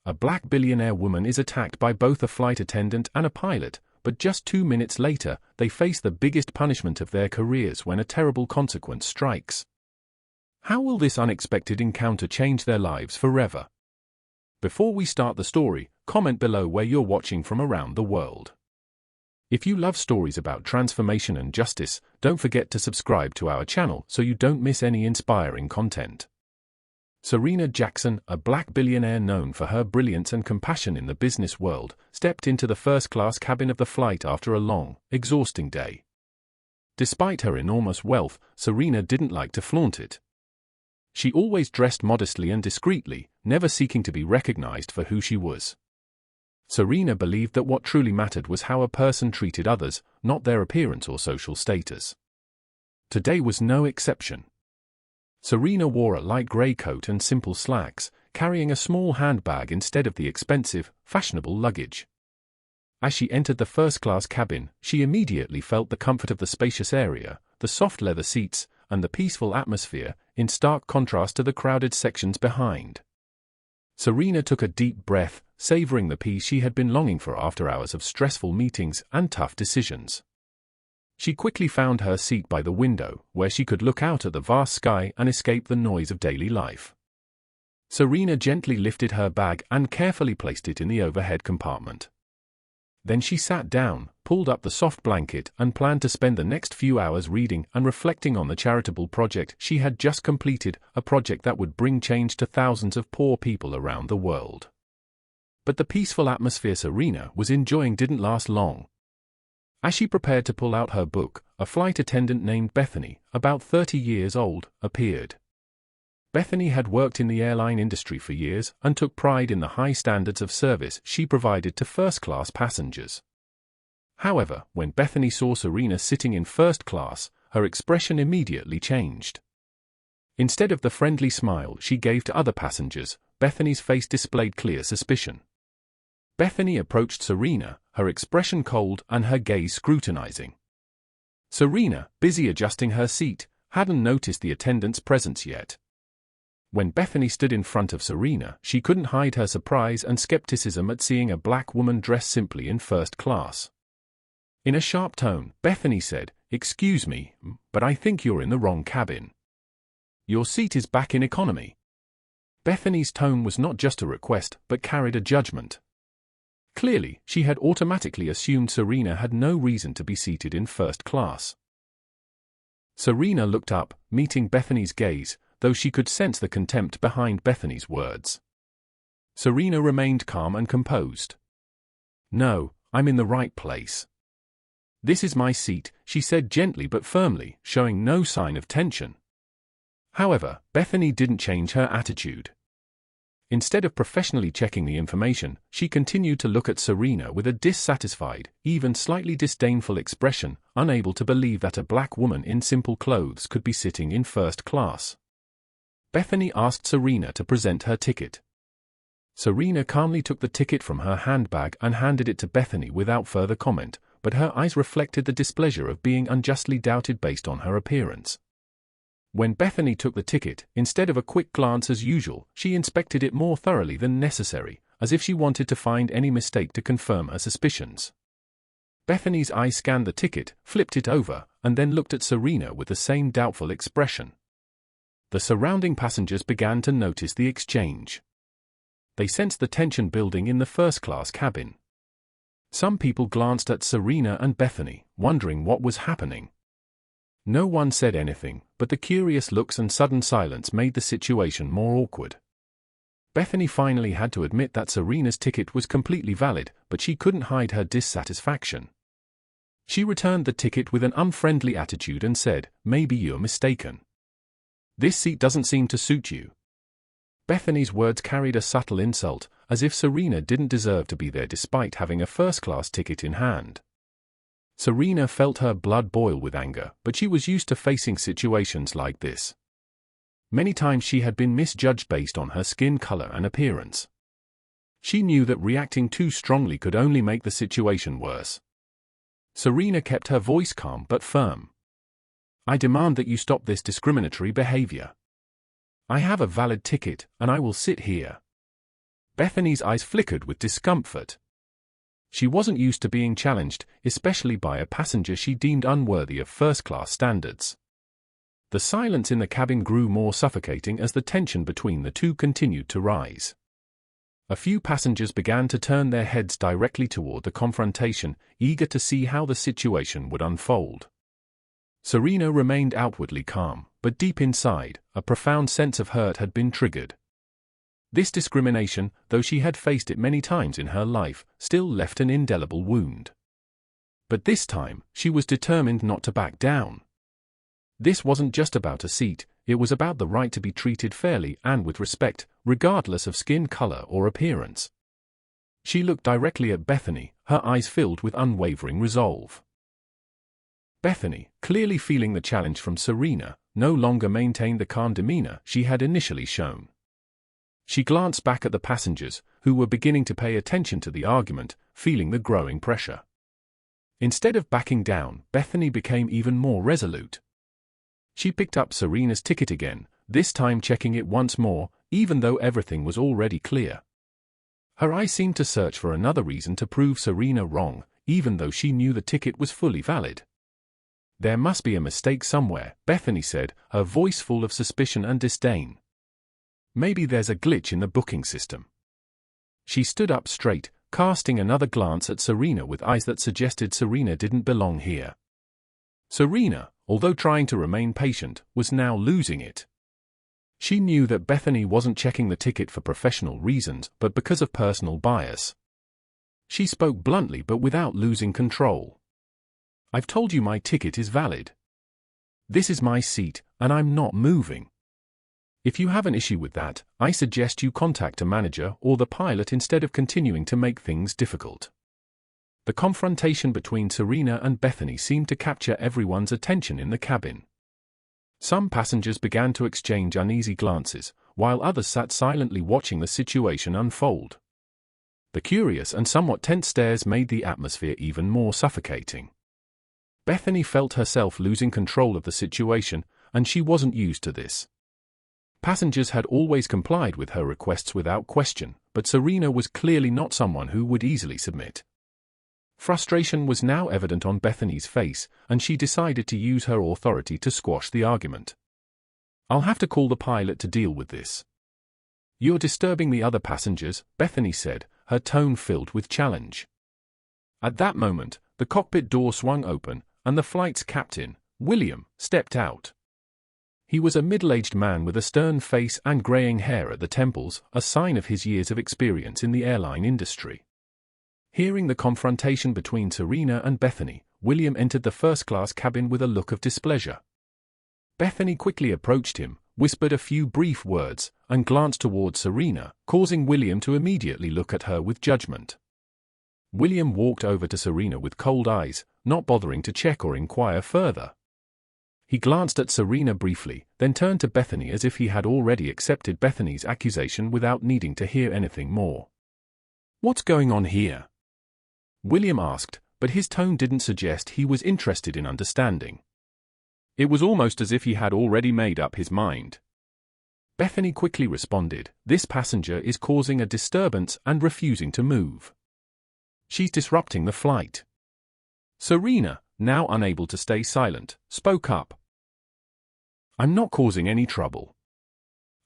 A black billionaire woman is attacked by both a flight attendant and a pilot, but just 2 minutes later, they face the biggest punishment of their careers when a terrible consequence strikes. How will this unexpected encounter change their lives forever? Before we start the story, comment below where you're watching from around the world. If you love stories about transformation and justice, don't forget to subscribe to our channel so you don't miss any inspiring content. Serena Jackson, a black billionaire known for her brilliance and compassion in the business world, stepped into the first-class cabin of the flight after a long, exhausting day. Despite her enormous wealth, Serena didn't like to flaunt it. She always dressed modestly and discreetly, never seeking to be recognized for who she was. Serena believed that what truly mattered was how a person treated others, not their appearance or social status. Today was no exception. Serena wore a light grey coat and simple slacks, carrying a small handbag instead of the expensive, fashionable luggage. As she entered the first-class cabin, she immediately felt the comfort of the spacious area, the soft leather seats, and the peaceful atmosphere, in stark contrast to the crowded sections behind. Serena took a deep breath, savoring the peace she had been longing for after hours of stressful meetings and tough decisions. She quickly found her seat by the window, where she could look out at the vast sky and escape the noise of daily life. Serena gently lifted her bag and carefully placed it in the overhead compartment. Then she sat down, pulled up the soft blanket, and planned to spend the next few hours reading and reflecting on the charitable project she had just completed, a project that would bring change to thousands of poor people around the world. But the peaceful atmosphere Serena was enjoying didn't last long. As she prepared to pull out her book, a flight attendant named Bethany, about 30 years old, appeared. Bethany had worked in the airline industry for years and took pride in the high standards of service she provided to first-class passengers. However, when Bethany saw Serena sitting in first class, her expression immediately changed. Instead of the friendly smile she gave to other passengers, Bethany's face displayed clear suspicion. Bethany approached Serena, her expression cold and her gaze scrutinizing. Serena, busy adjusting her seat, hadn't noticed the attendant's presence yet. When Bethany stood in front of Serena, she couldn't hide her surprise and skepticism at seeing a black woman dressed simply in first class. In a sharp tone, Bethany said, "Excuse me, but I think you're in the wrong cabin. Your seat is back in economy." Bethany's tone was not just a request, but carried a judgment. Clearly, she had automatically assumed Serena had no reason to be seated in first class. Serena looked up, meeting Bethany's gaze, though she could sense the contempt behind Bethany's words. Serena remained calm and composed. "No, I'm in the right place. This is my seat," she said gently but firmly, showing no sign of tension. However, Bethany didn't change her attitude. Instead of professionally checking the information, she continued to look at Serena with a dissatisfied, even slightly disdainful expression, unable to believe that a black woman in simple clothes could be sitting in first class. Bethany asked Serena to present her ticket. Serena calmly took the ticket from her handbag and handed it to Bethany without further comment, but her eyes reflected the displeasure of being unjustly doubted based on her appearance. When Bethany took the ticket, instead of a quick glance as usual, she inspected it more thoroughly than necessary, as if she wanted to find any mistake to confirm her suspicions. Bethany's eye scanned the ticket, flipped it over, and then looked at Serena with the same doubtful expression. The surrounding passengers began to notice the exchange. They sensed the tension building in the first-class cabin. Some people glanced at Serena and Bethany, wondering what was happening. No one said anything, but the curious looks and sudden silence made the situation more awkward. Bethany finally had to admit that Serena's ticket was completely valid, but she couldn't hide her dissatisfaction. She returned the ticket with an unfriendly attitude and said, "Maybe you're mistaken. This seat doesn't seem to suit you." Bethany's words carried a subtle insult, as if Serena didn't deserve to be there despite having a first-class ticket in hand. Serena felt her blood boil with anger, but she was used to facing situations like this. Many times she had been misjudged based on her skin color and appearance. She knew that reacting too strongly could only make the situation worse. Serena kept her voice calm but firm. "I demand that you stop this discriminatory behavior. I have a valid ticket, and I will sit here." Bethany's eyes flickered with discomfort. She wasn't used to being challenged, especially by a passenger she deemed unworthy of first-class standards. The silence in the cabin grew more suffocating as the tension between the two continued to rise. A few passengers began to turn their heads directly toward the confrontation, eager to see how the situation would unfold. Serena remained outwardly calm, but deep inside, a profound sense of hurt had been triggered. This discrimination, though she had faced it many times in her life, still left an indelible wound. But this time, she was determined not to back down. This wasn't just about a seat, it was about the right to be treated fairly and with respect, regardless of skin color or appearance. She looked directly at Bethany, her eyes filled with unwavering resolve. Bethany, clearly feeling the challenge from Serena, no longer maintained the calm demeanor she had initially shown. She glanced back at the passengers, who were beginning to pay attention to the argument, feeling the growing pressure. Instead of backing down, Bethany became even more resolute. She picked up Serena's ticket again, this time checking it once more, even though everything was already clear. Her eyes seemed to search for another reason to prove Serena wrong, even though she knew the ticket was fully valid. "There must be a mistake somewhere," Bethany said, her voice full of suspicion and disdain. "Maybe there's a glitch in the booking system." She stood up straight, casting another glance at Serena with eyes that suggested Serena didn't belong here. Serena, although trying to remain patient, was now losing it. She knew that Bethany wasn't checking the ticket for professional reasons, but because of personal bias. She spoke bluntly but without losing control. "I've told you my ticket is valid. This is my seat, and I'm not moving. If you have an issue with that, I suggest you contact a manager or the pilot instead of continuing to make things difficult." The confrontation between Serena and Bethany seemed to capture everyone's attention in the cabin. Some passengers began to exchange uneasy glances, while others sat silently watching the situation unfold. The curious and somewhat tense stares made the atmosphere even more suffocating. Bethany felt herself losing control of the situation, and she wasn't used to this. Passengers had always complied with her requests without question, but Serena was clearly not someone who would easily submit. Frustration was now evident on Bethany's face, and she decided to use her authority to squash the argument. "I'll have to call the pilot to deal with this." "You're disturbing the other passengers," Bethany said, her tone filled with challenge. At that moment, the cockpit door swung open, and the flight's captain, William, stepped out. He was a middle-aged man with a stern face and graying hair at the temples, a sign of his years of experience in the airline industry. Hearing the confrontation between Serena and Bethany, William entered the first-class cabin with a look of displeasure. Bethany quickly approached him, whispered a few brief words, and glanced towards Serena, causing William to immediately look at her with judgment. William walked over to Serena with cold eyes, not bothering to check or inquire further. He glanced at Serena briefly, then turned to Bethany as if he had already accepted Bethany's accusation without needing to hear anything more. "What's going on here?" William asked, but his tone didn't suggest he was interested in understanding. It was almost as if he had already made up his mind. Bethany quickly responded, "This passenger is causing a disturbance and refusing to move. She's disrupting the flight." Serena, now unable to stay silent, spoke up. "I'm not causing any trouble.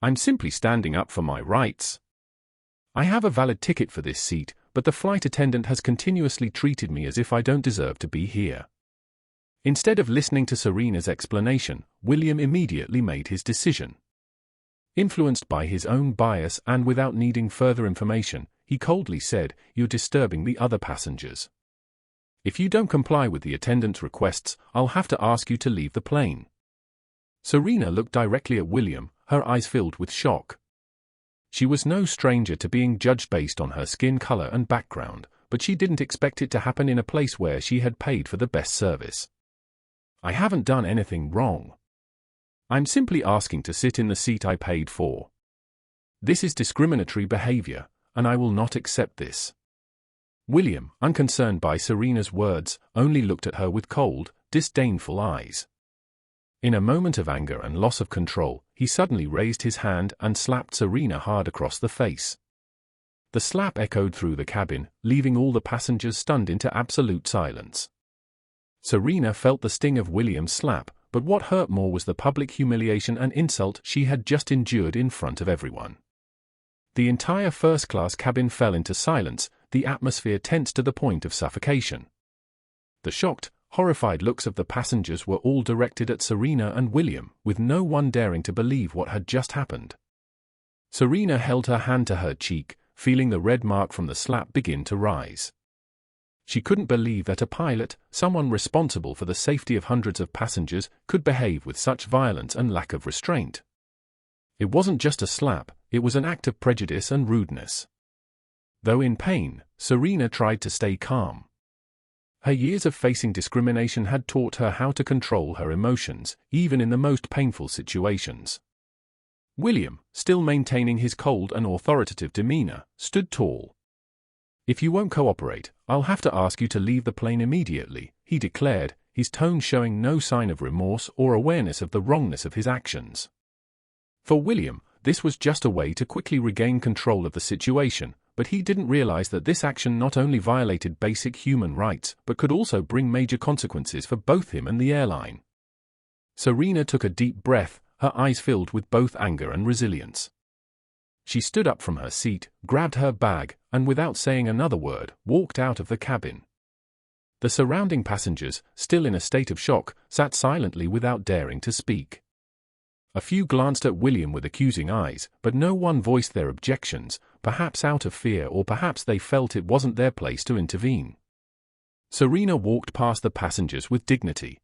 I'm simply standing up for my rights. I have a valid ticket for this seat, but the flight attendant has continuously treated me as if I don't deserve to be here." Instead of listening to Serena's explanation, William immediately made his decision. Influenced by his own bias and without needing further information, he coldly said, "You're disturbing the other passengers. If you don't comply with the attendant's requests, I'll have to ask you to leave the plane." Serena looked directly at William, her eyes filled with shock. She was no stranger to being judged based on her skin color and background, but she didn't expect it to happen in a place where she had paid for the best service. "I haven't done anything wrong. I'm simply asking to sit in the seat I paid for. This is discriminatory behavior, and I will not accept this." William, unconcerned by Serena's words, only looked at her with cold, disdainful eyes. In a moment of anger and loss of control, he suddenly raised his hand and slapped Serena hard across the face. The slap echoed through the cabin, leaving all the passengers stunned into absolute silence. Serena felt the sting of William's slap, but what hurt more was the public humiliation and insult she had just endured in front of everyone. The entire first-class cabin fell into silence, the atmosphere tense to the point of suffocation. The shocked, horrified looks of the passengers were all directed at Serena and William, with no one daring to believe what had just happened. Serena held her hand to her cheek, feeling the red mark from the slap begin to rise. She couldn't believe that a pilot, someone responsible for the safety of hundreds of passengers, could behave with such violence and lack of restraint. It wasn't just a slap, it was an act of prejudice and rudeness. Though in pain, Serena tried to stay calm. Her years of facing discrimination had taught her how to control her emotions, even in the most painful situations. William, still maintaining his cold and authoritative demeanor, stood tall. "If you won't cooperate, I'll have to ask you to leave the plane immediately," he declared, his tone showing no sign of remorse or awareness of the wrongness of his actions. For William, this was just a way to quickly regain control of the situation, but he didn't realize that this action not only violated basic human rights but could also bring major consequences for both him and the airline. Serena took a deep breath, her eyes filled with both anger and resilience. She stood up from her seat, grabbed her bag, and without saying another word, walked out of the cabin. The surrounding passengers, still in a state of shock, sat silently without daring to speak. A few glanced at William with accusing eyes, but no one voiced their objections, perhaps out of fear or perhaps they felt it wasn't their place to intervene. Serena walked past the passengers with dignity.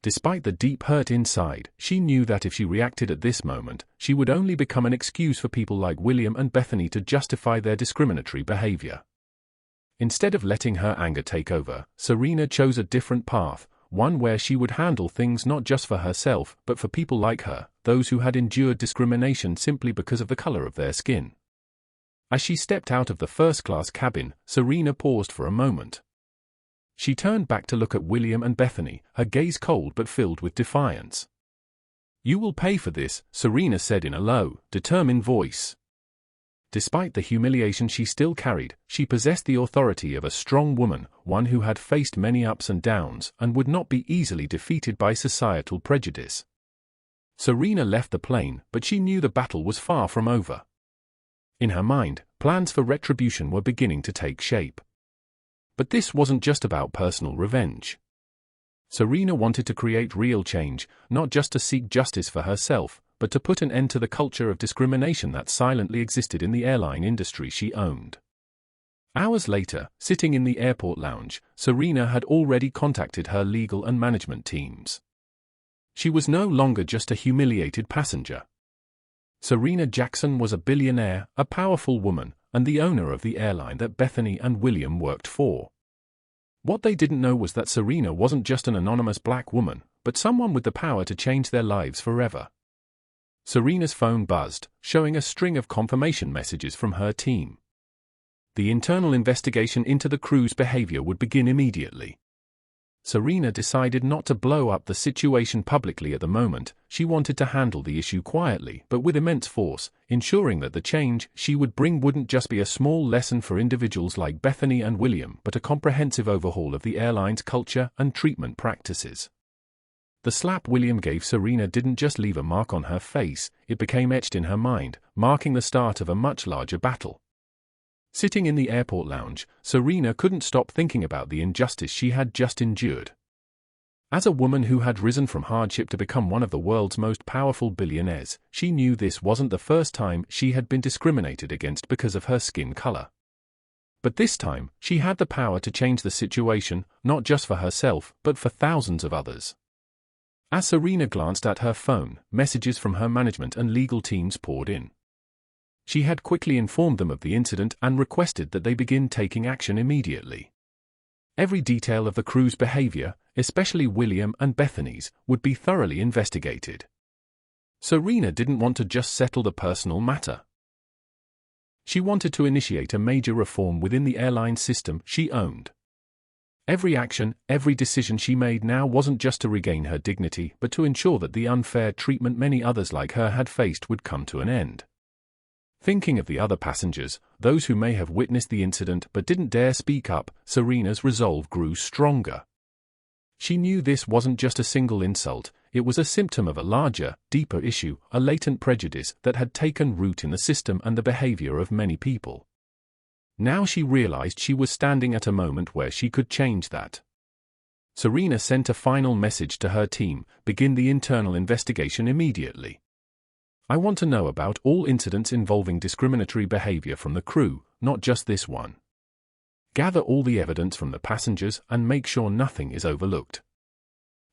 Despite the deep hurt inside, she knew that if she reacted at this moment, she would only become an excuse for people like William and Bethany to justify their discriminatory behavior. Instead of letting her anger take over, Serena chose a different path, one where she would handle things not just for herself but for people like her, those who had endured discrimination simply because of the color of their skin. As she stepped out of the first-class cabin, Serena paused for a moment. She turned back to look at William and Bethany, her gaze cold but filled with defiance. "You will pay for this," Serena said in a low, determined voice. Despite the humiliation she still carried, she possessed the authority of a strong woman, one who had faced many ups and downs and would not be easily defeated by societal prejudice. Serena left the plane, but she knew the battle was far from over. In her mind, plans for retribution were beginning to take shape. But this wasn't just about personal revenge. Serena wanted to create real change, not just to seek justice for herself, but to put an end to the culture of discrimination that silently existed in the airline industry she owned. Hours later, sitting in the airport lounge, Serena had already contacted her legal and management teams. She was no longer just a humiliated passenger. Serena Jackson was a billionaire, a powerful woman, and the owner of the airline that Bethany and William worked for. What they didn't know was that Serena wasn't just an anonymous black woman, but someone with the power to change their lives forever. Serena's phone buzzed, showing a string of confirmation messages from her team. The internal investigation into the crew's behavior would begin immediately. Serena decided not to blow up the situation publicly at the moment. She wanted to handle the issue quietly but with immense force, ensuring that the change she would bring wouldn't just be a small lesson for individuals like Bethany and William but a comprehensive overhaul of the airline's culture and treatment practices. The slap William gave Serena didn't just leave a mark on her face, it became etched in her mind, marking the start of a much larger battle. Sitting in the airport lounge, Serena couldn't stop thinking about the injustice she had just endured. As a woman who had risen from hardship to become one of the world's most powerful billionaires, she knew this wasn't the first time she had been discriminated against because of her skin color. But this time, she had the power to change the situation, not just for herself, but for thousands of others. As Serena glanced at her phone, messages from her management and legal teams poured in. She had quickly informed them of the incident and requested that they begin taking action immediately. Every detail of the crew's behavior, especially William and Bethany's, would be thoroughly investigated. Serena didn't want to just settle the personal matter. She wanted to initiate a major reform within the airline system she owned. Every action, every decision she made now wasn't just to regain her dignity but to ensure that the unfair treatment many others like her had faced would come to an end. Thinking of the other passengers, those who may have witnessed the incident but didn't dare speak up, Serena's resolve grew stronger. She knew this wasn't just a single insult, it was a symptom of a larger, deeper issue, a latent prejudice that had taken root in the system and the behavior of many people. Now she realized she was standing at a moment where she could change that. Serena sent a final message to her team: begin the internal investigation immediately. I want to know about all incidents involving discriminatory behavior from the crew, not just this one. Gather all the evidence from the passengers and make sure nothing is overlooked.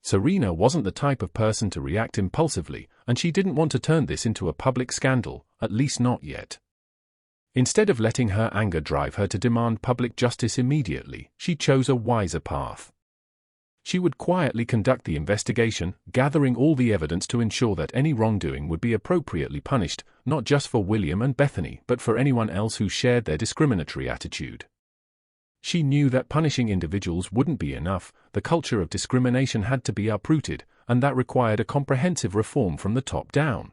Serena wasn't the type of person to react impulsively, and she didn't want to turn this into a public scandal, at least not yet. Instead of letting her anger drive her to demand public justice immediately, she chose a wiser path. She would quietly conduct the investigation, gathering all the evidence to ensure that any wrongdoing would be appropriately punished, not just for William and Bethany but for anyone else who shared their discriminatory attitude. She knew that punishing individuals wouldn't be enough, the culture of discrimination had to be uprooted, and that required a comprehensive reform from the top down.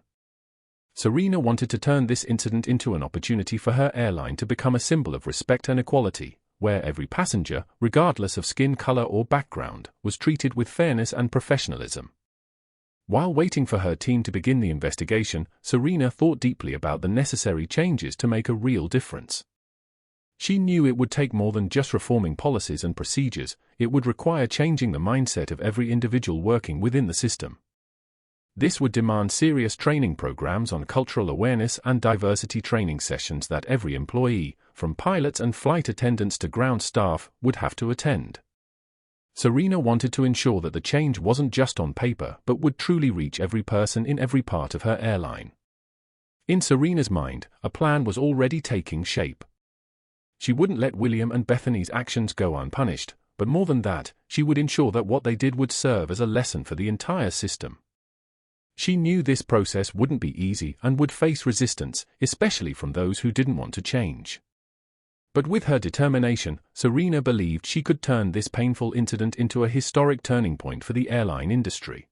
Serena wanted to turn this incident into an opportunity for her airline to become a symbol of respect and equality, where every passenger, regardless of skin color or background, was treated with fairness and professionalism. While waiting for her team to begin the investigation, Serena thought deeply about the necessary changes to make a real difference. She knew it would take more than just reforming policies and procedures, it would require changing the mindset of every individual working within the system. This would demand serious training programs on cultural awareness and diversity training sessions that every employee, from pilots and flight attendants to ground staff, would have to attend. Serena wanted to ensure that the change wasn't just on paper but would truly reach every person in every part of her airline. In Serena's mind, a plan was already taking shape. She wouldn't let William and Bethany's actions go unpunished, but more than that, she would ensure that what they did would serve as a lesson for the entire system. She knew this process wouldn't be easy and would face resistance, especially from those who didn't want to change. But with her determination, Serena believed she could turn this painful incident into a historic turning point for the airline industry.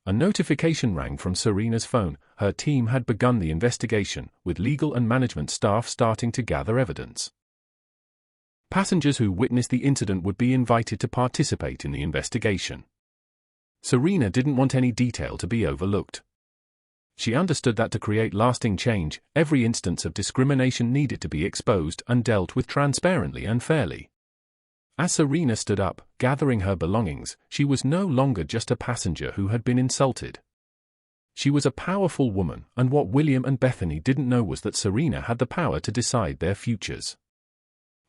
A notification rang from Serena's phone. Her team had begun the investigation, with legal and management staff starting to gather evidence. Passengers who witnessed the incident would be invited to participate in the investigation. Serena didn't want any detail to be overlooked. She understood that to create lasting change, every instance of discrimination needed to be exposed and dealt with transparently and fairly. As Serena stood up, gathering her belongings, she was no longer just a passenger who had been insulted. She was a powerful woman, and what William and Bethany didn't know was that Serena had the power to decide their futures.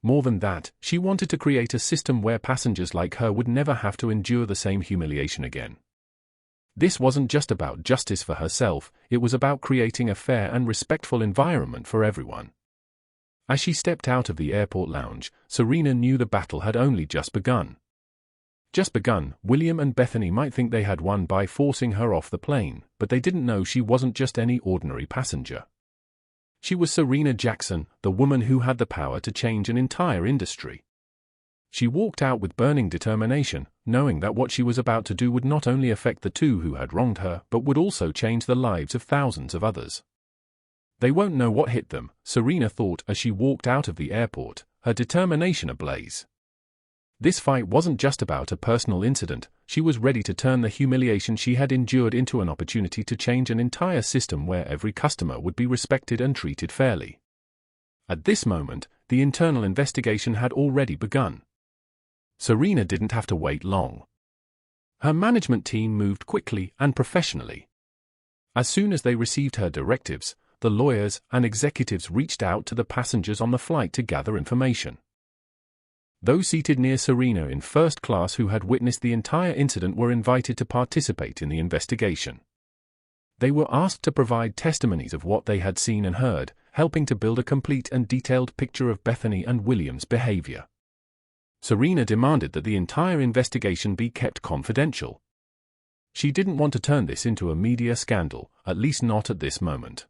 More than that, she wanted to create a system where passengers like her would never have to endure the same humiliation again. This wasn't just about justice for herself, it was about creating a fair and respectful environment for everyone. As she stepped out of the airport lounge, Serena knew the battle had only just begun. William and Bethany might think they had won by forcing her off the plane, but they didn't know she wasn't just any ordinary passenger. She was Serena Jackson, the woman who had the power to change an entire industry. She walked out with burning determination, knowing that what she was about to do would not only affect the two who had wronged her, but would also change the lives of thousands of others. They won't know what hit them, Serena thought as she walked out of the airport, her determination ablaze. This fight wasn't just about a personal incident, she was ready to turn the humiliation she had endured into an opportunity to change an entire system where every customer would be respected and treated fairly. At this moment, the internal investigation had already begun. Serena didn't have to wait long. Her management team moved quickly and professionally. As soon as they received her directives, the lawyers and executives reached out to the passengers on the flight to gather information. Those seated near Serena in first class who had witnessed the entire incident were invited to participate in the investigation. They were asked to provide testimonies of what they had seen and heard, helping to build a complete and detailed picture of Bethany and William's behavior. Serena demanded that the entire investigation be kept confidential. She didn't want to turn this into a media scandal, at least not at this moment.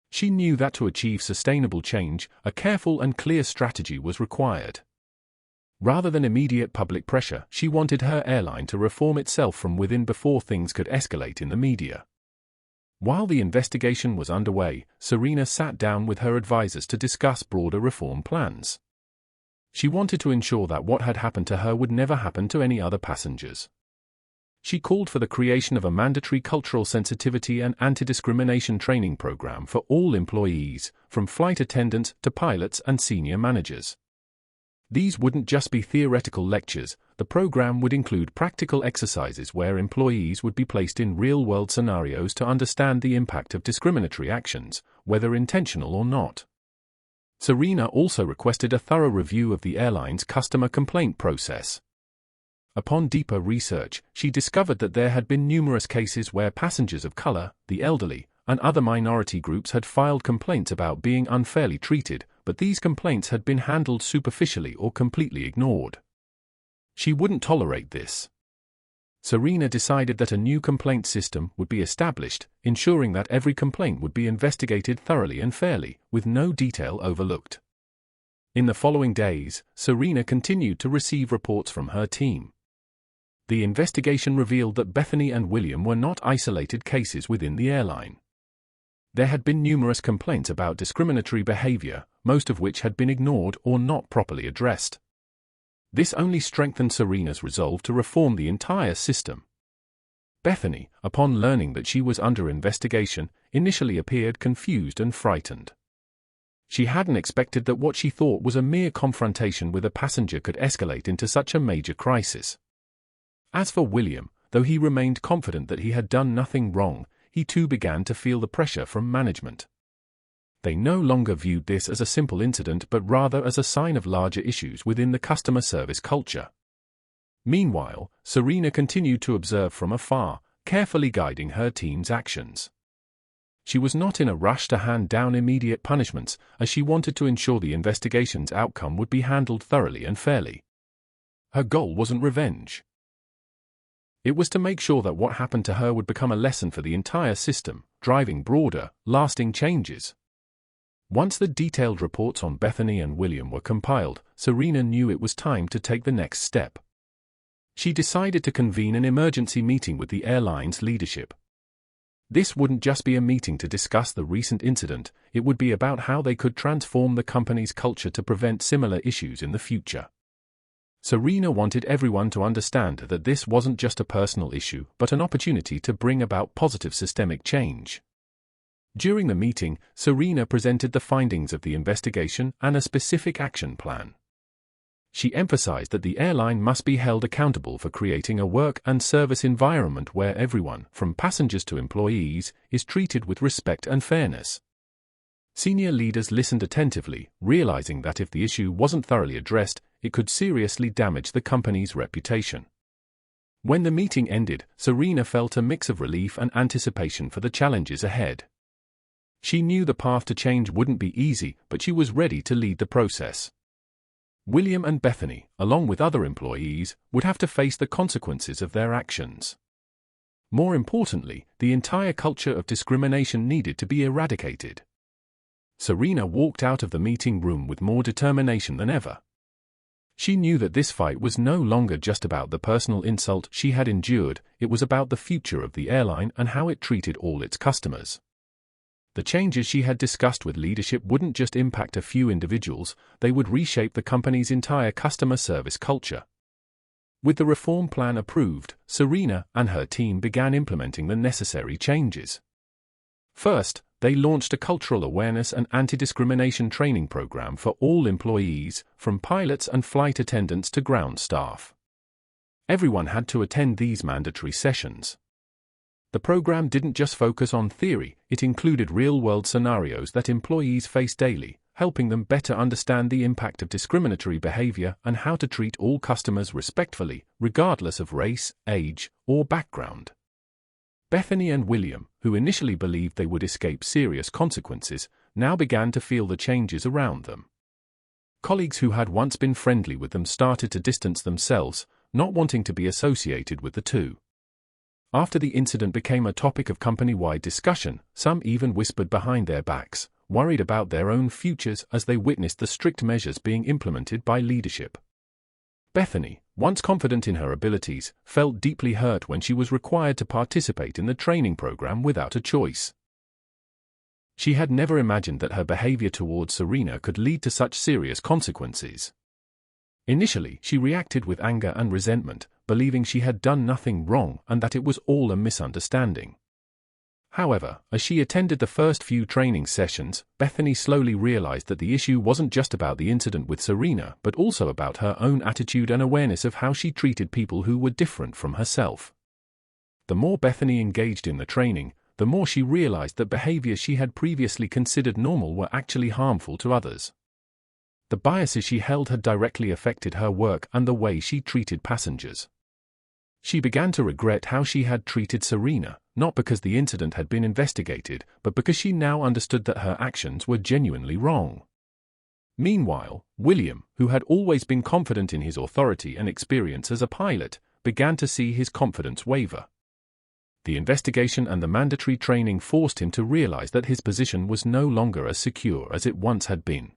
She knew that to achieve sustainable change, a careful and clear strategy was required. Rather than immediate public pressure, she wanted her airline to reform itself from within before things could escalate in the media. While the investigation was underway, Serena sat down with her advisors to discuss broader reform plans. She wanted to ensure that what had happened to her would never happen to any other passengers. She called for the creation of a mandatory cultural sensitivity and anti-discrimination training program for all employees, from flight attendants to pilots and senior managers. These wouldn't just be theoretical lectures. The program would include practical exercises where employees would be placed in real-world scenarios to understand the impact of discriminatory actions, whether intentional or not. Serena also requested a thorough review of the airline's customer complaint process. Upon deeper research, she discovered that there had been numerous cases where passengers of color, the elderly, and other minority groups had filed complaints about being unfairly treated, but these complaints had been handled superficially or completely ignored. She wouldn't tolerate this. Serena decided that a new complaint system would be established, ensuring that every complaint would be investigated thoroughly and fairly, with no detail overlooked. In the following days, Serena continued to receive reports from her team. The investigation revealed that Bethany and William were not isolated cases within the airline. There had been numerous complaints about discriminatory behavior, most of which had been ignored or not properly addressed. This only strengthened Serena's resolve to reform the entire system. Bethany, upon learning that she was under investigation, initially appeared confused and frightened. She hadn't expected that what she thought was a mere confrontation with a passenger could escalate into such a major crisis. As for William, though he remained confident that he had done nothing wrong, he too began to feel the pressure from management. They no longer viewed this as a simple incident but rather as a sign of larger issues within the customer service culture. Meanwhile, Serena continued to observe from afar, carefully guiding her team's actions. She was not in a rush to hand down immediate punishments, as she wanted to ensure the investigation's outcome would be handled thoroughly and fairly. Her goal wasn't revenge. It was to make sure that what happened to her would become a lesson for the entire system, driving broader, lasting changes. Once the detailed reports on Bethany and William were compiled, Serena knew it was time to take the next step. She decided to convene an emergency meeting with the airline's leadership. This wouldn't just be a meeting to discuss the recent incident, it would be about how they could transform the company's culture to prevent similar issues in the future. Serena wanted everyone to understand that this wasn't just a personal issue but an opportunity to bring about positive systemic change. During the meeting, Serena presented the findings of the investigation and a specific action plan. She emphasized that the airline must be held accountable for creating a work and service environment where everyone, from passengers to employees, is treated with respect and fairness. Senior leaders listened attentively, realizing that if the issue wasn't thoroughly addressed, it could seriously damage the company's reputation. When the meeting ended, Serena felt a mix of relief and anticipation for the challenges ahead. She knew the path to change wouldn't be easy, but she was ready to lead the process. William and Bethany, along with other employees, would have to face the consequences of their actions. More importantly, the entire culture of discrimination needed to be eradicated. Serena walked out of the meeting room with more determination than ever. She knew that this fight was no longer just about the personal insult she had endured, it was about the future of the airline and how it treated all its customers. The changes she had discussed with leadership wouldn't just impact a few individuals, they would reshape the company's entire customer service culture. With the reform plan approved, Serena and her team began implementing the necessary changes. First, they launched a cultural awareness and anti-discrimination training program for all employees, from pilots and flight attendants to ground staff. Everyone had to attend these mandatory sessions. The program didn't just focus on theory, it included real-world scenarios that employees face daily, helping them better understand the impact of discriminatory behavior and how to treat all customers respectfully, regardless of race, age, or background. Bethany and William, who initially believed they would escape serious consequences, now began to feel the changes around them. Colleagues who had once been friendly with them started to distance themselves, not wanting to be associated with the two. After the incident became a topic of company-wide discussion, some even whispered behind their backs, worried about their own futures as they witnessed the strict measures being implemented by leadership. Bethany, once confident in her abilities, felt deeply hurt when she was required to participate in the training program without a choice. She had never imagined that her behavior towards Serena could lead to such serious consequences. Initially, she reacted with anger and resentment, believing she had done nothing wrong and that it was all a misunderstanding. However, as she attended the first few training sessions, Bethany slowly realized that the issue wasn't just about the incident with Serena, but also about her own attitude and awareness of how she treated people who were different from herself. The more Bethany engaged in the training, the more she realized that behaviors she had previously considered normal were actually harmful to others. The biases she held had directly affected her work and the way she treated passengers. She began to regret how she had treated Serena, not because the incident had been investigated, but because she now understood that her actions were genuinely wrong. Meanwhile, William, who had always been confident in his authority and experience as a pilot, began to see his confidence waver. The investigation and the mandatory training forced him to realize that his position was no longer as secure as it once had been.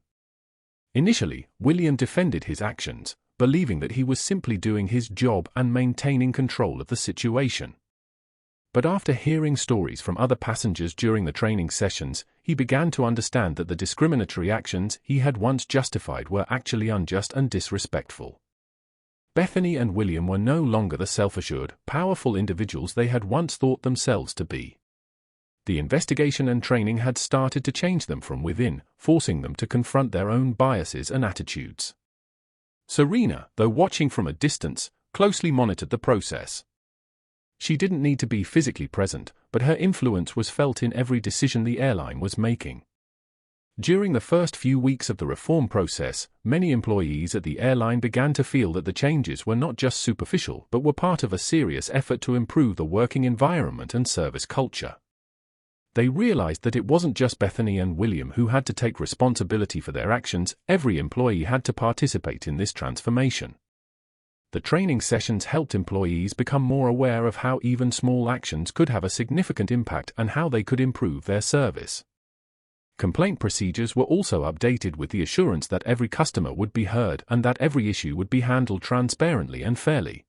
Initially, William defended his actions, believing that he was simply doing his job and maintaining control of the situation. But after hearing stories from other passengers during the training sessions, he began to understand that the discriminatory actions he had once justified were actually unjust and disrespectful. Bethany and William were no longer the self-assured, powerful individuals they had once thought themselves to be. The investigation and training had started to change them from within, forcing them to confront their own biases and attitudes. Serena, though watching from a distance, closely monitored the process. She didn't need to be physically present, but her influence was felt in every decision the airline was making. During the first few weeks of the reform process, many employees at the airline began to feel that the changes were not just superficial but were part of a serious effort to improve the working environment and service culture. They realized that it wasn't just Bethany and William who had to take responsibility for their actions, every employee had to participate in this transformation. The training sessions helped employees become more aware of how even small actions could have a significant impact and how they could improve their service. Complaint procedures were also updated with the assurance that every customer would be heard and that every issue would be handled transparently and fairly.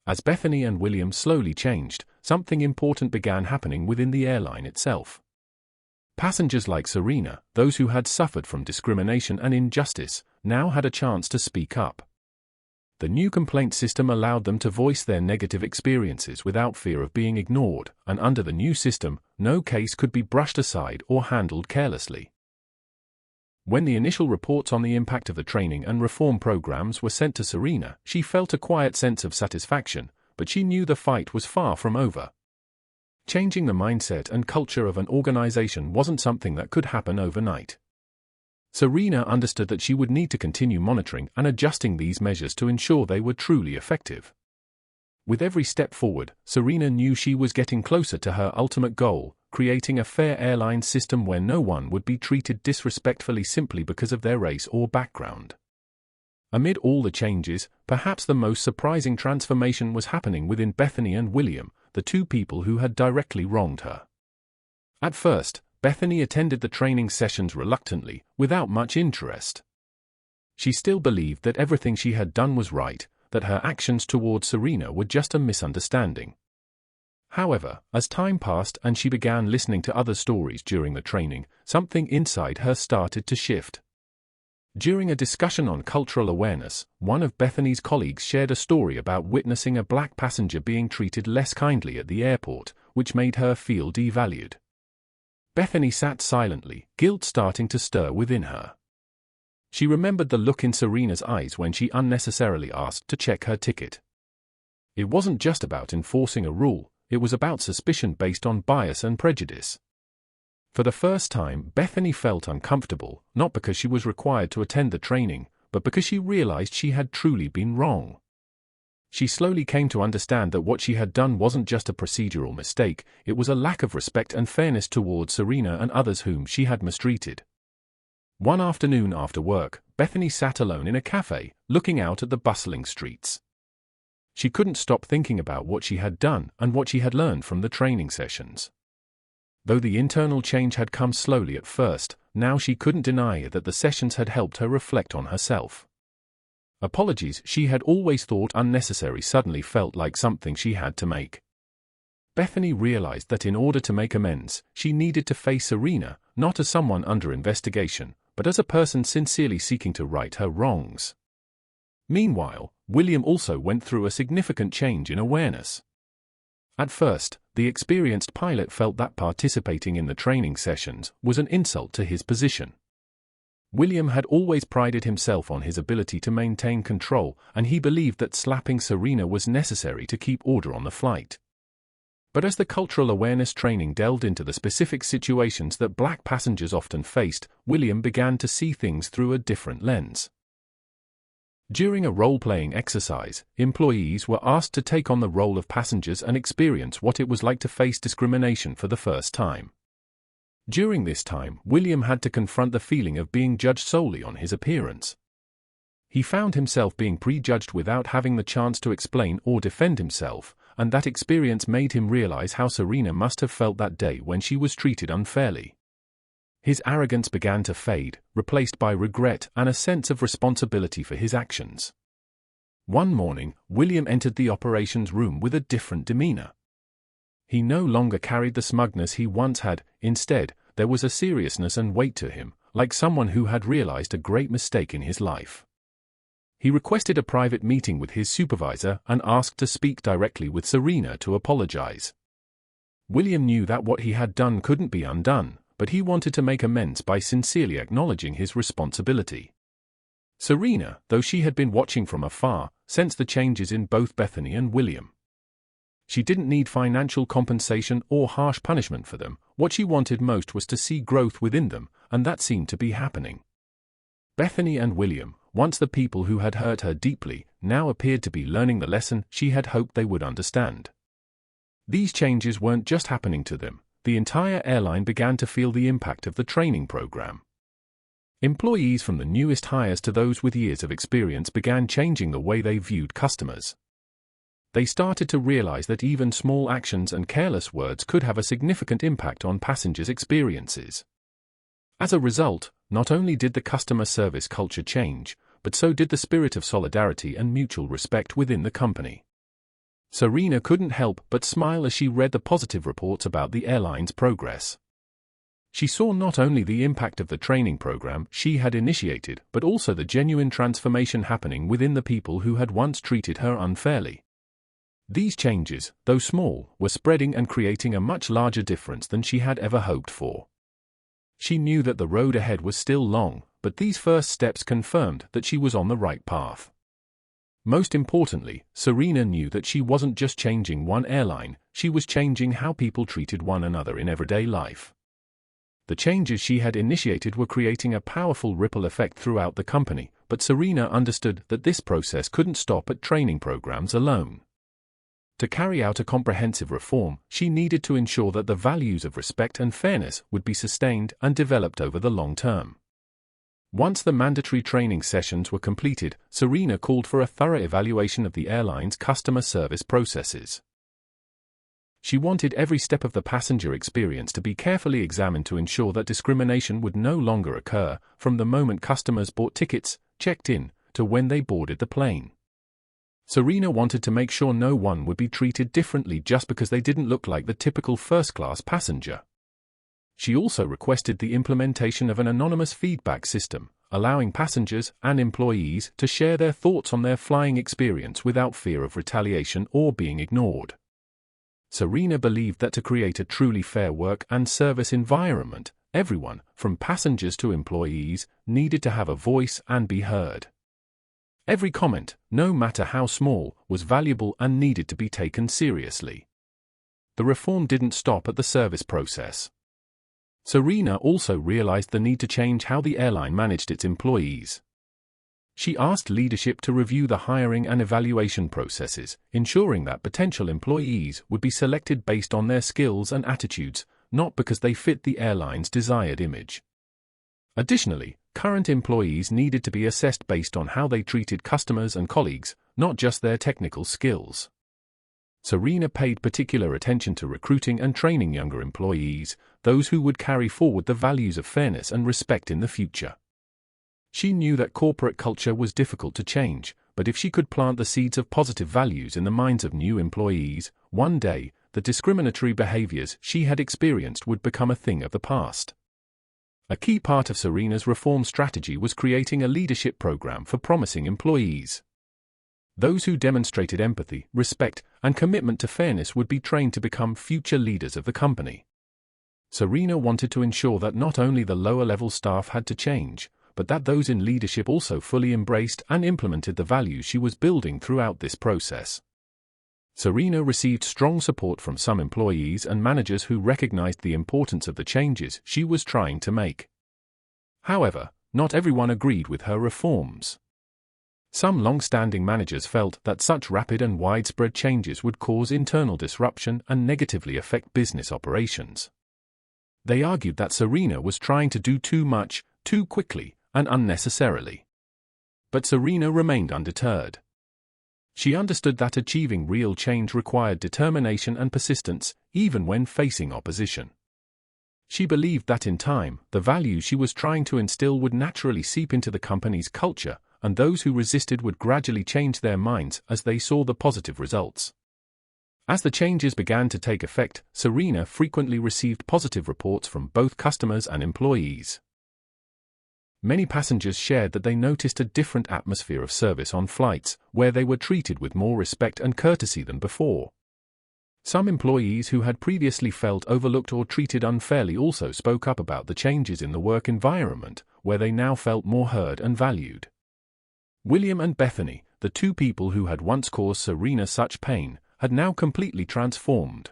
As Bethany and William slowly changed, something important began happening within the airline itself. Passengers like Serena, those who had suffered from discrimination and injustice, now had a chance to speak up. The new complaint system allowed them to voice their negative experiences without fear of being ignored, and under the new system, no case could be brushed aside or handled carelessly. When the initial reports on the impact of the training and reform programs were sent to Serena, she felt a quiet sense of satisfaction, but she knew the fight was far from over. Changing the mindset and culture of an organization wasn't something that could happen overnight. Serena understood that she would need to continue monitoring and adjusting these measures to ensure they were truly effective. With every step forward, Serena knew she was getting closer to her ultimate goal, creating a fair airline system where no one would be treated disrespectfully simply because of their race or background. Amid all the changes, perhaps the most surprising transformation was happening within Bethany and William, the two people who had directly wronged her. At first, Bethany attended the training sessions reluctantly, without much interest. She still believed that everything she had done was right, that her actions towards Serena were just a misunderstanding. However, as time passed and she began listening to other stories during the training, something inside her started to shift. During a discussion on cultural awareness, one of Bethany's colleagues shared a story about witnessing a black passenger being treated less kindly at the airport, which made her feel devalued. Bethany sat silently, guilt starting to stir within her. She remembered the look in Serena's eyes when she unnecessarily asked to check her ticket. It wasn't just about enforcing a rule, it was about suspicion based on bias and prejudice. For the first time, Bethany felt uncomfortable, not because she was required to attend the training, but because she realized she had truly been wrong. She slowly came to understand that what she had done wasn't just a procedural mistake, it was a lack of respect and fairness towards Serena and others whom she had mistreated. One afternoon after work, Bethany sat alone in a cafe, looking out at the bustling streets. She couldn't stop thinking about what she had done and what she had learned from the training sessions. Though the internal change had come slowly at first, now she couldn't deny that the sessions had helped her reflect on herself. Apologies she had always thought unnecessary suddenly felt like something she had to make. Bethany realized that in order to make amends, she needed to face Serena, not as someone under investigation, but as a person sincerely seeking to right her wrongs. Meanwhile, William also went through a significant change in awareness. At first, the experienced pilot felt that participating in the training sessions was an insult to his position. William had always prided himself on his ability to maintain control, and he believed that slapping Serena was necessary to keep order on the flight. But as the cultural awareness training delved into the specific situations that black passengers often faced, William began to see things through a different lens. During a role-playing exercise, employees were asked to take on the role of passengers and experience what it was like to face discrimination for the first time. During this time, William had to confront the feeling of being judged solely on his appearance. He found himself being prejudged without having the chance to explain or defend himself, and that experience made him realize how Serena must have felt that day when she was treated unfairly. His arrogance began to fade, replaced by regret and a sense of responsibility for his actions. One morning, William entered the operations room with a different demeanor. He no longer carried the smugness he once had. Instead, there was a seriousness and weight to him, like someone who had realized a great mistake in his life. He requested a private meeting with his supervisor and asked to speak directly with Serena to apologize. William knew that what he had done couldn't be undone, but he wanted to make amends by sincerely acknowledging his responsibility. Serena, though she had been watching from afar, sensed the changes in both Bethany and William. She didn't need financial compensation or harsh punishment for them. What she wanted most was to see growth within them, and that seemed to be happening. Bethany and William, once the people who had hurt her deeply, now appeared to be learning the lesson she had hoped they would understand. These changes weren't just happening to them. The entire airline began to feel the impact of the training program. Employees from the newest hires to those with years of experience began changing the way they viewed customers. They started to realize that even small actions and careless words could have a significant impact on passengers' experiences. As a result, not only did the customer service culture change, but so did the spirit of solidarity and mutual respect within the company. Serena couldn't help but smile as she read the positive reports about the airline's progress. She saw not only the impact of the training program she had initiated, but also the genuine transformation happening within the people who had once treated her unfairly. These changes, though small, were spreading and creating a much larger difference than she had ever hoped for. She knew that the road ahead was still long, but these first steps confirmed that she was on the right path. Most importantly, Serena knew that she wasn't just changing one airline, she was changing how people treated one another in everyday life. The changes she had initiated were creating a powerful ripple effect throughout the company, but Serena understood that this process couldn't stop at training programs alone. To carry out a comprehensive reform, she needed to ensure that the values of respect and fairness would be sustained and developed over the long term. Once the mandatory training sessions were completed, Serena called for a thorough evaluation of the airline's customer service processes. She wanted every step of the passenger experience to be carefully examined to ensure that discrimination would no longer occur, from the moment customers bought tickets, checked in, to when they boarded the plane. Serena wanted to make sure no one would be treated differently just because they didn't look like the typical first-class passenger. She also requested the implementation of an anonymous feedback system, allowing passengers and employees to share their thoughts on their flying experience without fear of retaliation or being ignored. Serena believed that to create a truly fair work and service environment, everyone, from passengers to employees, needed to have a voice and be heard. Every comment, no matter how small, was valuable and needed to be taken seriously. The reform didn't stop at the service process. Serena also realized the need to change how the airline managed its employees. She asked leadership to review the hiring and evaluation processes, ensuring that potential employees would be selected based on their skills and attitudes, not because they fit the airline's desired image. Additionally, current employees needed to be assessed based on how they treated customers and colleagues, not just their technical skills. Serena paid particular attention to recruiting and training younger employees, those who would carry forward the values of fairness and respect in the future. She knew that corporate culture was difficult to change, but if she could plant the seeds of positive values in the minds of new employees, one day, the discriminatory behaviors she had experienced would become a thing of the past. A key part of Serena's reform strategy was creating a leadership program for promising employees. Those who demonstrated empathy, respect, and commitment to fairness would be trained to become future leaders of the company. Serena wanted to ensure that not only the lower-level staff had to change, but that those in leadership also fully embraced and implemented the values she was building throughout this process. Serena received strong support from some employees and managers who recognized the importance of the changes she was trying to make. However, not everyone agreed with her reforms. Some long-standing managers felt that such rapid and widespread changes would cause internal disruption and negatively affect business operations. They argued that Serena was trying to do too much, too quickly, and unnecessarily. But Serena remained undeterred. She understood that achieving real change required determination and persistence, even when facing opposition. She believed that in time, the values she was trying to instill would naturally seep into the company's culture, and those who resisted would gradually change their minds as they saw the positive results. As the changes began to take effect, Serena frequently received positive reports from both customers and employees. Many passengers shared that they noticed a different atmosphere of service on flights, where they were treated with more respect and courtesy than before. Some employees who had previously felt overlooked or treated unfairly also spoke up about the changes in the work environment, where they now felt more heard and valued. William and Bethany, the two people who had once caused Serena such pain, had now completely transformed.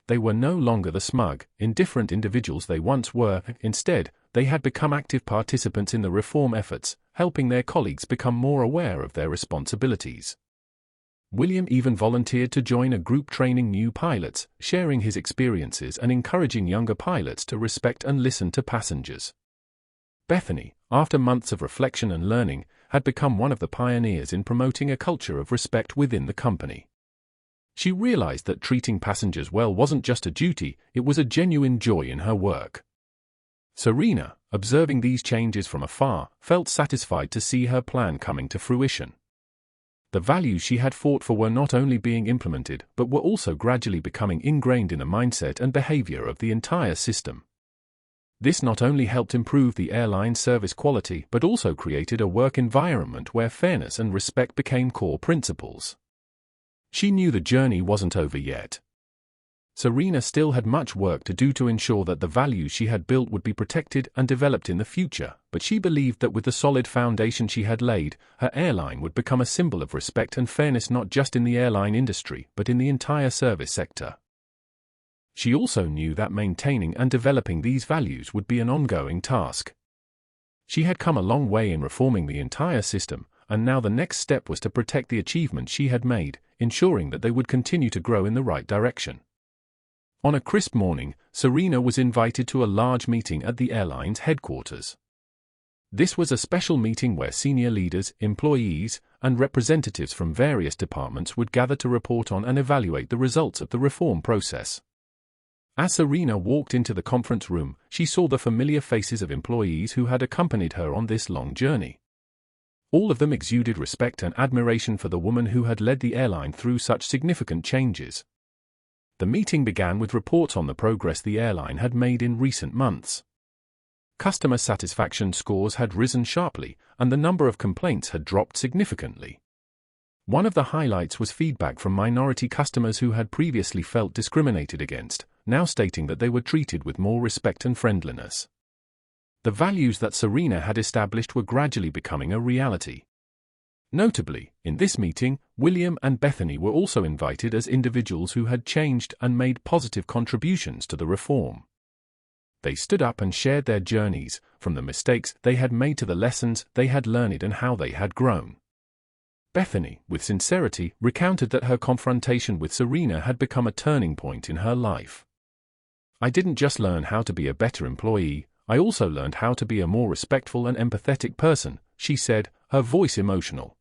They were no longer the smug, indifferent individuals they once were. Instead, they had become active participants in the reform efforts, helping their colleagues become more aware of their responsibilities. William even volunteered to join a group training new pilots, sharing his experiences and encouraging younger pilots to respect and listen to passengers. Bethany, after months of reflection and learning, had become one of the pioneers in promoting a culture of respect within the company. She realized that treating passengers well wasn't just a duty, it was a genuine joy in her work. Serena, observing these changes from afar, felt satisfied to see her plan coming to fruition. The values she had fought for were not only being implemented but were also gradually becoming ingrained in the mindset and behavior of the entire system. This not only helped improve the airline service quality but also created a work environment where fairness and respect became core principles. She knew the journey wasn't over yet. Serena still had much work to do to ensure that the values she had built would be protected and developed in the future, but she believed that with the solid foundation she had laid, her airline would become a symbol of respect and fairness not just in the airline industry but in the entire service sector. She also knew that maintaining and developing these values would be an ongoing task. She had come a long way in reforming the entire system, and now the next step was to protect the achievements she had made, ensuring that they would continue to grow in the right direction. On a crisp morning, Serena was invited to a large meeting at the airline's headquarters. This was a special meeting where senior leaders, employees, and representatives from various departments would gather to report on and evaluate the results of the reform process. As Serena walked into the conference room, she saw the familiar faces of employees who had accompanied her on this long journey. All of them exuded respect and admiration for the woman who had led the airline through such significant changes. The meeting began with reports on the progress the airline had made in recent months. Customer satisfaction scores had risen sharply, and the number of complaints had dropped significantly. One of the highlights was feedback from minority customers who had previously felt discriminated against, now stating that they were treated with more respect and friendliness. The values that Serena had established were gradually becoming a reality. Notably, in this meeting, William and Bethany were also invited as individuals who had changed and made positive contributions to the reform. They stood up and shared their journeys, from the mistakes they had made to the lessons they had learned and how they had grown. Bethany, with sincerity, recounted that her confrontation with Serena had become a turning point in her life. "I didn't just learn how to be a better employee, I also learned how to be a more respectful and empathetic person," she said, her voice emotional.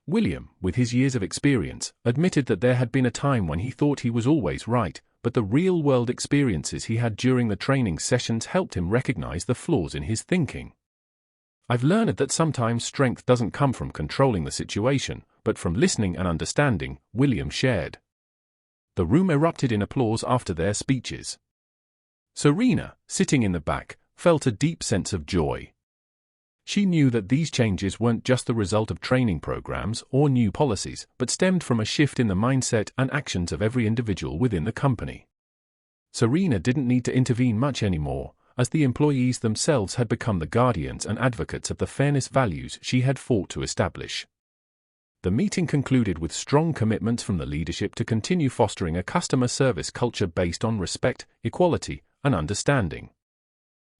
William, with his years of experience, admitted that there had been a time when he thought he was always right, but the real-world experiences he had during the training sessions helped him recognize the flaws in his thinking. I've learned that sometimes strength doesn't come from controlling the situation, but from listening and understanding, William shared. The room erupted in applause after their speeches. Serena, sitting in the back, felt a deep sense of joy. She knew that these changes weren't just the result of training programs or new policies, but stemmed from a shift in the mindset and actions of every individual within the company. Serena didn't need to intervene much anymore, as the employees themselves had become the guardians and advocates of the fairness values she had fought to establish. The meeting concluded with strong commitments from the leadership to continue fostering a customer service culture based on respect, equality, and understanding.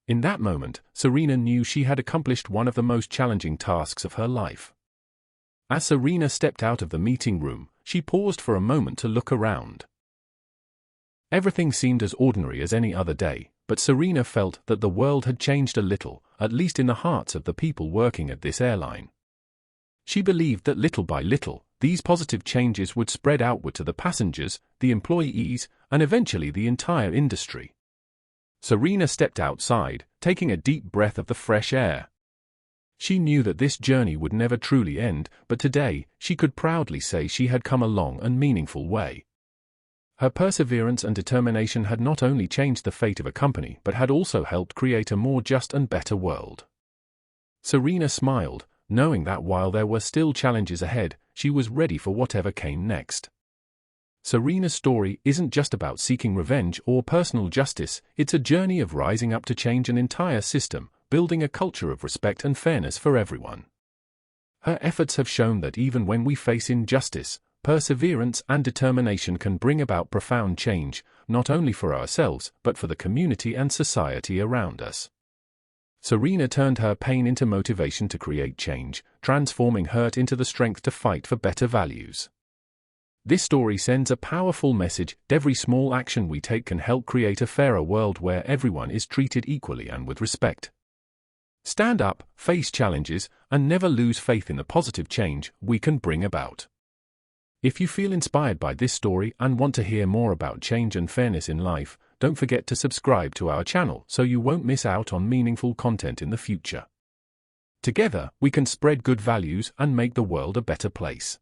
In that moment, Serena knew she had accomplished one of the most challenging tasks of her life. As Serena stepped out of the meeting room, she paused for a moment to look around. Everything seemed as ordinary as any other day, but Serena felt that the world had changed a little, at least in the hearts of the people working at this airline. She believed that little by little, these positive changes would spread outward to the passengers, the employees, and eventually the entire industry. Serena stepped outside, taking a deep breath of the fresh air. She knew that this journey would never truly end, but today, she could proudly say she had come a long and meaningful way. Her perseverance and determination had not only changed the fate of a company but had also helped create a more just and better world. Serena smiled, knowing that while there were still challenges ahead, she was ready for whatever came next. Serena's story isn't just about seeking revenge or personal justice, it's a journey of rising up to change an entire system, building a culture of respect and fairness for everyone. Her efforts have shown that even when we face injustice, perseverance and determination can bring about profound change, not only for ourselves but for the community and society around us. Serena turned her pain into motivation to create change, transforming hurt into the strength to fight for better values. This story sends a powerful message: every small action we take can help create a fairer world where everyone is treated equally and with respect. Stand up, face challenges, and never lose faith in the positive change we can bring about. If you feel inspired by this story and want to hear more about change and fairness in life, don't forget to subscribe to our channel so you won't miss out on meaningful content in the future. Together, we can spread good values and make the world a better place.